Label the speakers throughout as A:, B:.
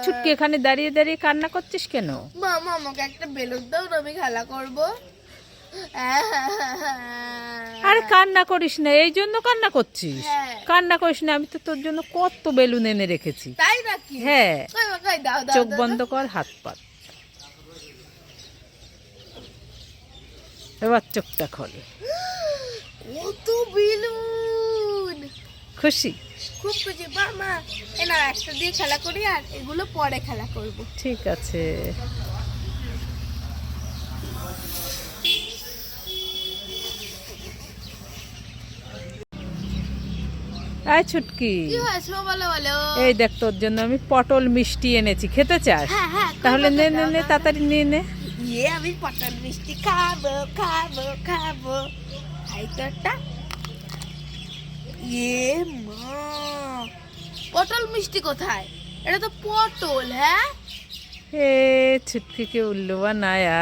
A: ছুটকি এখানে দাঁড়িয়ে দাঁড়িয়ে কান্না করছিস কেন?
B: মামা আমাকে একটা বেলুন দাও না, আমি খেলা করব।
A: আরে কান্না করিস না, এই জন্য কান্না করছিস?
B: হ্যাঁ।
A: কান্না করিস না, আমি তো তোর জন্য কত বেলুন এনে রেখেছি।
B: তাই নাকি?
A: হ্যাঁ,
B: কই দাও দাও
A: চোখ
B: দাও,
A: বন্ধ
B: দাও।
A: কর, হাত পাত। এবার চোখটা খোল।
B: কত বেলুন!
A: খুশি?
B: খুব খুশি মামা। এই না একটা দিয়ে খেলা করি, আর এগুলো পরে খেলা করব।
A: ঠিক আছে। আয় ছুটকি,
B: কি হয়েছে বলো বলো?
A: এই দেখ তোর জন্য আমি পটল মিষ্টি এনেছি, খেতে চাস?
B: হ্যাঁ হ্যাঁ,
A: তাহলে নে নে
B: দাও,
A: নে,
B: দাও,
A: তাড়াতাড়ি নিয়ে নে।
B: ইয়ে আমি পটল মিষ্টি খাবো খাবো খাবো। খাই তো একটা। ইয়ে মা, পটল মিষ্টি কোথায়? এটা তো পটল। হ্যাঁ
A: ए छुटकी के उल्लू बनाया,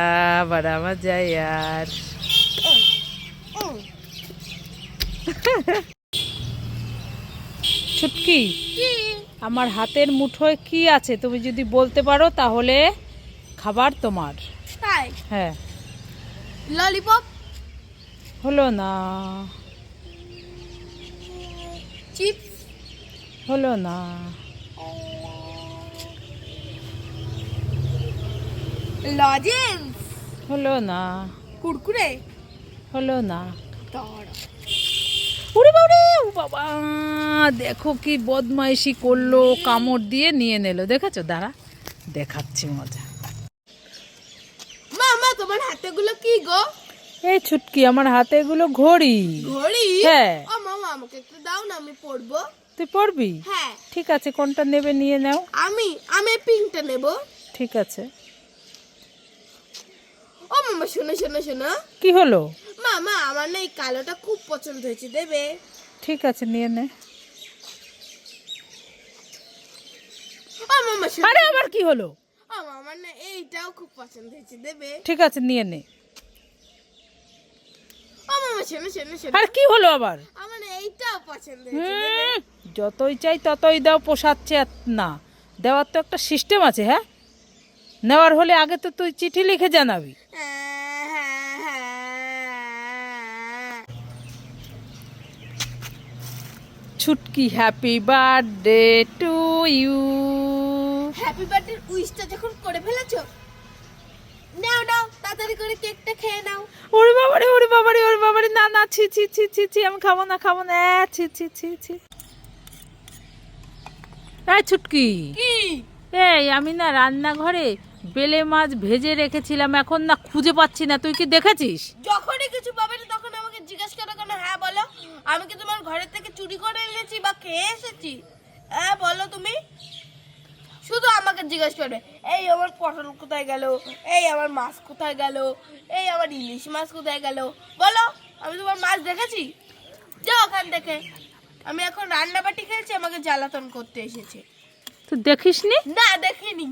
A: बड़ा मजा यार। ছুটকি,
B: কি?
A: আমার হাতের মুঠোয় কি আছে তুমি যদি বলতে পারো তাহলে খাবার তোমার।
B: তাই?
A: হ্যাঁ।
B: ললিপপ?
A: হলো না।
B: চিপস?
A: হলো না।
B: লজেন্স?
A: হলো না।
B: কুরকুরে?
A: হলো না।
B: দাঁড়া।
A: ওরে বাবারে, ও বাবা, দেখো কি বদমাইশি করলো, কামড় দিয়ে নিয়ে নিল, দেখেছো? দাঁড়া দেখাচ্ছি মজা।
B: মামা তোমার হাতেগুলো কি গো?
A: এই ছুটকি, আমার হাতে এগুলো ঘড়ি।
B: ঘড়ি?
A: হ্যাঁ।
B: ও মামা আমাকে একটু দাও না, আমি পরবো।
A: তুই পড়বি?
B: হ্যাঁ।
A: ঠিক আছে, কোনটা নেবে নিয়ে নাও।
B: আমি আমি পিঙ্কটা নেব।
A: ঠিক আছে।
B: ও মামা শোনো শোনো শোনো।
A: কি হলো?
B: মামা আমার না এই কালোটা খুব পছন্দ হয়েছে, দেবে?
A: ঠিক আছে, নিয়ে নে।
B: ও মামা শোনো।
A: আরে আবার কি হলো?
B: ও মামা আমার না এইটাও খুব পছন্দ হয়েছে, দেবে?
A: ঠিক আছে, নিয়ে নে।
B: ও মামা শোনো শোনো শোনো।
A: আর কি হলো আবার?
B: আমার না এইটাও পছন্দ হয়েছে, দেবে?
A: যতই চাই ততই দাও, পোষাচ্ছে না। দেওয়ার তো একটা সিস্টেম আছে। হ্যাঁ, নেওয়ার হলে আগে তো তুই চিঠি লিখে জানাবি।
B: হ্যাঁ, হ্যাঁ, হ্যাঁ।
A: ছুটকি, happy birthday to you.
B: Happy birthday উইশটা যখন করে ফেলেছো, নাও নাও তাড়াতাড়ি করে কেকটা খেয়ে নাও।
A: ওরে বাবারে, ওরে বাবারে, ওরে বাবারে, না না, ছি ছি ছি ছি ছি, আমি খাবো না, খাবো না, ছি ছি ছি ছি। এই ছুটকি,
B: কি?
A: এই আমি না রান্নাঘরে বেলে মাছ ভেজে রেখেছিলাম, এখন না খুঁজে পাচ্ছি না, তুই কি দেখেছিস?
B: যখনই কিছু পাবে না তখন আমাকে জিজ্ঞেস করো কেন? হ্যাঁ বলো। আমি কি তোমার ঘরের থেকে চুরি করে এনেছি বা খেয়ে এসেছি? হ্যাঁ বলো তুমি। শুধু আমাকে জিজ্ঞেস করবে, এই আমার পটল কোথায় গেল, এই আমার মাছ কোথায় গেল, এই আমার ইলিশ মাছ কোথায় গেল। বলো, আমি তোমার মাছ দেখেছি? যাও ওখান থেকে। আমি এখন রান্নাবাটি খেয়েছি, আমাকে জ্বালাতন করতে এসেছে।
A: তুই দেখিসনি?
B: না দেখিনি।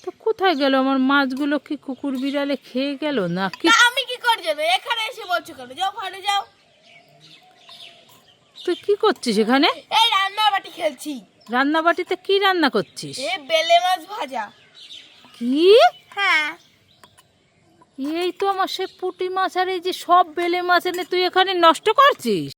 A: তো কোথায় গেল আমার মাছগুলো? কি কুকুর বিড়ালে খেয়ে গেল না কি?
B: তা আমি কি করে জানো? এখানে এসে বলছো কেন? যাও ঘরে যাও।
A: তুই কি করছিস এখানে?
B: এই রান্নাবাটি খেলছি।
A: রান্নাবাটিতে কি রান্না করছিস?
B: এ বেলে মাছ ভাজা।
A: কি?
B: হ্যাঁ।
A: এই তো আমার সে পুঁটি মাছ আর এই যে সব বেলে মাছ এনে তুই এখানে নষ্ট করছিস।